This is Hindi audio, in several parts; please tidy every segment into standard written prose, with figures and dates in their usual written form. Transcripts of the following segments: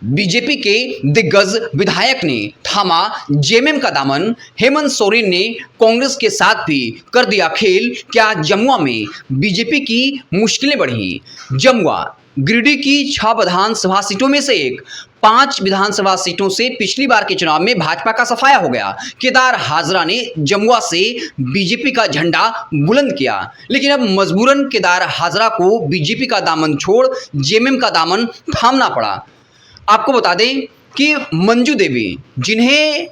बीजेपी के दिग्गज विधायक ने थामा जेएमएम का दामन। हेमंत सोरेन ने कांग्रेस के साथ भी कर दिया खेल। क्या जमुआ में बीजेपी की मुश्किलें बढ़ी? जमुआ गिरिडीह की 6 विधानसभा सीटों में से एक 5 विधानसभा सीटों से पिछली बार के चुनाव में भाजपा का सफाया हो गया। केदार हाजरा ने जमुआ से बीजेपी का झंडा बुलंद किया, लेकिन अब मजबूरन केदार हाजरा को बीजेपी का दामन छोड़ जेएमएम का दामन थामना पड़ा। आपको बता दें कि मंजू देवी, जिन्हें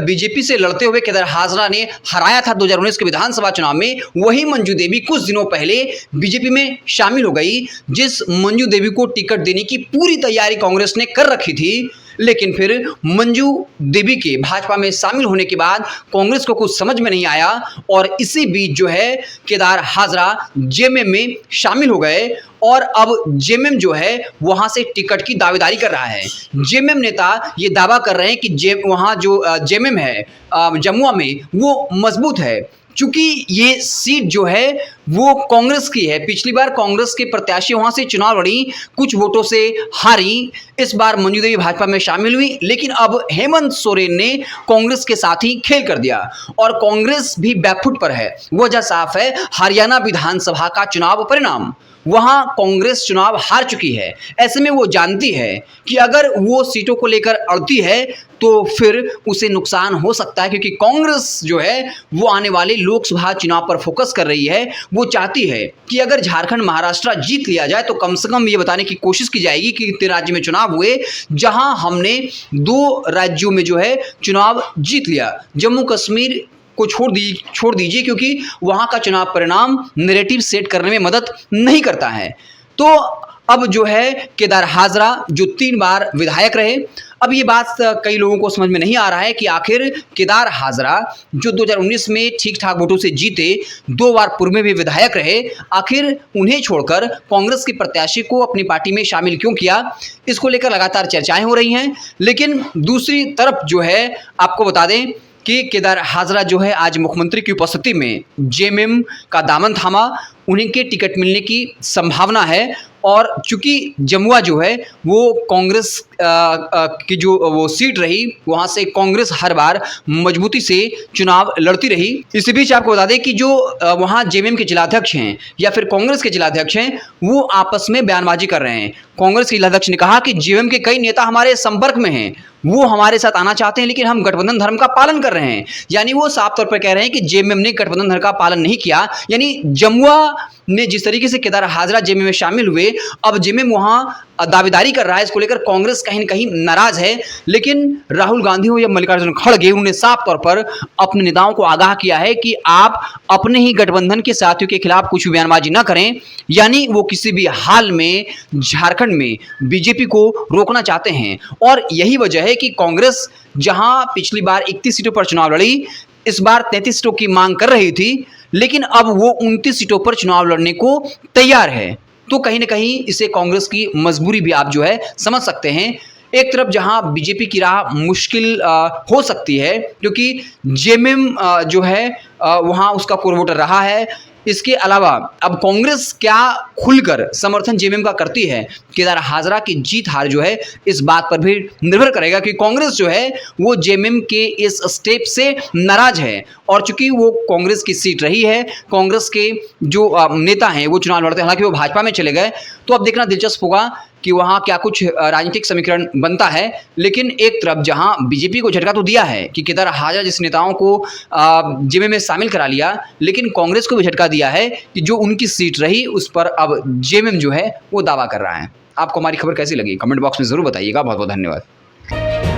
बीजेपी से लड़ते हुए केदार हाजरा ने हराया था 2019 के विधानसभा चुनाव में, वही मंजू देवी कुछ दिनों पहले बीजेपी में शामिल हो गई। जिस मंजू देवी को टिकट देने की पूरी तैयारी कांग्रेस ने कर रखी थी, लेकिन फिर मंजू देवी के भाजपा में शामिल होने के बाद कांग्रेस को कुछ समझ में नहीं आया और इसी बीच जो है केदार हाजरा जेएमएम में शामिल हो गए और अब जेएमएम जो है वहां से टिकट की दावेदारी कर रहा है। जेएमएम नेता ये दावा कर रहे हैं कि वहां जो जेएमएम है जमुआ में वो मजबूत है, चूंकि ये सीट जो है वो कांग्रेस की है। पिछली बार कांग्रेस के प्रत्याशी वहां से चुनाव लड़ी, कुछ वोटों से हारी। इस बार मंजू देवी भाजपा में शामिल हुई, लेकिन अब हेमंत सोरेन ने कांग्रेस के साथ ही खेल कर दिया और कांग्रेस भी बैकफुट पर है। वजह साफ है, हरियाणा विधानसभा का चुनाव परिणाम। वहां कांग्रेस चुनाव हार चुकी है। ऐसे में वो जानती है कि अगर वो सीटों को लेकर अड़ती है तो फिर उसे नुकसान हो सकता है, क्योंकि कांग्रेस जो है वो आने वाले लोकसभा चुनाव पर फोकस कर रही है। वो चाहती है कि अगर झारखंड महाराष्ट्र जीत लिया जाए तो कम से कम ये बताने की कोशिश की जाएगी कि कितने राज्य में चुनाव हुए, जहां हमने 2 राज्यों में जो है चुनाव जीत लिया। जम्मू कश्मीर को छोड़ दीजिए, क्योंकि वहां का चुनाव परिणाम नैरेटिव सेट करने में मदद नहीं करता है। तो अब जो है केदार हाजरा जो 3 बार विधायक रहे, अब ये बात कई लोगों को समझ में नहीं आ रहा है कि आखिर केदार हाजरा जो 2019 में ठीक ठाक वोटों से जीते, 2 बार पूर्व में भी विधायक रहे, आखिर उन्हें छोड़कर कांग्रेस के प्रत्याशी को अपनी पार्टी में शामिल क्यों किया? इसको लेकर लगातार चर्चाएं हो रही हैं। लेकिन दूसरी तरफ जो है आपको बता दें कि केदार हाजरा जो है आज मुख्यमंत्री की उपस्थिति में जेएमएम का दामन थामा। उन्हें के टिकट मिलने की संभावना है और चूंकि जमुआ जो है वो कांग्रेस की जो वो सीट रही, वहां से कांग्रेस हर बार मजबूती से चुनाव लड़ती रही। इसी बीच आपको बता दें कि जो वहां जेएमएम के जिलाध्यक्ष हैं या फिर कांग्रेस के जिलाध्यक्ष हैं, वो आपस में बयानबाजी कर रहे हैं। कांग्रेस के जिलाध्यक्ष ने कहा कि जेएमएम के कई नेता हमारे संपर्क में हैं, वो हमारे साथ आना चाहते हैं, लेकिन हम गठबंधन धर्म का पालन कर रहे हैं। यानी वो साफ तौर पर कह रहे हैं कि जेएमएम ने गठबंधन धर्म का पालन नहीं किया। यानी जमुआ ने जिस तरीके से केदार हाजरा जेएमएम में शामिल हुए, अब जेएमएम वहां दावेदारी कर रहा है। इसको लेकर कांग्रेस कहीं न कहीं नाराज है, लेकिन राहुल गांधी हो या मल्लिकार्जुन खड़गे, उन्होंने साफ तौर पर अपने नेताओं को आगाह किया है कि आप अपने ही गठबंधन के साथियों के खिलाफ कुछ बयानबाजी न करें। यानी वो किसी भी हाल में झारखंड में बीजेपी को रोकना चाहते हैं और यही वजह है कि कांग्रेस जहां पिछली बार 31 सीटों पर चुनाव लड़ी, इस बार 33 सीटों की मांग कर रही थी, लेकिन अब वो 29 सीटों पर चुनाव लड़ने को तैयार है। तो कहीं ना कहीं इसे कांग्रेस की मजबूरी भी आप जो है समझ सकते हैं। एक तरफ जहां बीजेपी की राह मुश्किल हो सकती है, क्योंकि जेएमएम जो है वहां उसका कोर वोटर रहा है। इसके अलावा अब कांग्रेस क्या खुलकर समर्थन जेएमएम का करती है, केदार हाजरा की जीत हार जो है इस बात पर भी निर्भर करेगा कि कांग्रेस जो है वो जेएमएम के इस स्टेप से नाराज है। और चूंकि वो कांग्रेस की सीट रही है, कांग्रेस के जो नेता हैं वो चुनाव लड़ते हैं, हालांकि वो भाजपा में चले गए, तो अब देखना दिलचस्प होगा कि वहाँ क्या कुछ राजनीतिक समीकरण बनता है। लेकिन एक तरफ जहाँ बीजेपी को झटका तो दिया है कि केदार हाजरा जिस नेताओं को जेएमएम में शामिल करा लिया, लेकिन कांग्रेस को भी झटका दिया है कि जो उनकी सीट रही उस पर अब जेएमएम जो है वो दावा कर रहा है। आपको हमारी खबर कैसी लगी? कमेंट बॉक्स में जरूर बताइएगा। बहुत बहुत धन्यवाद।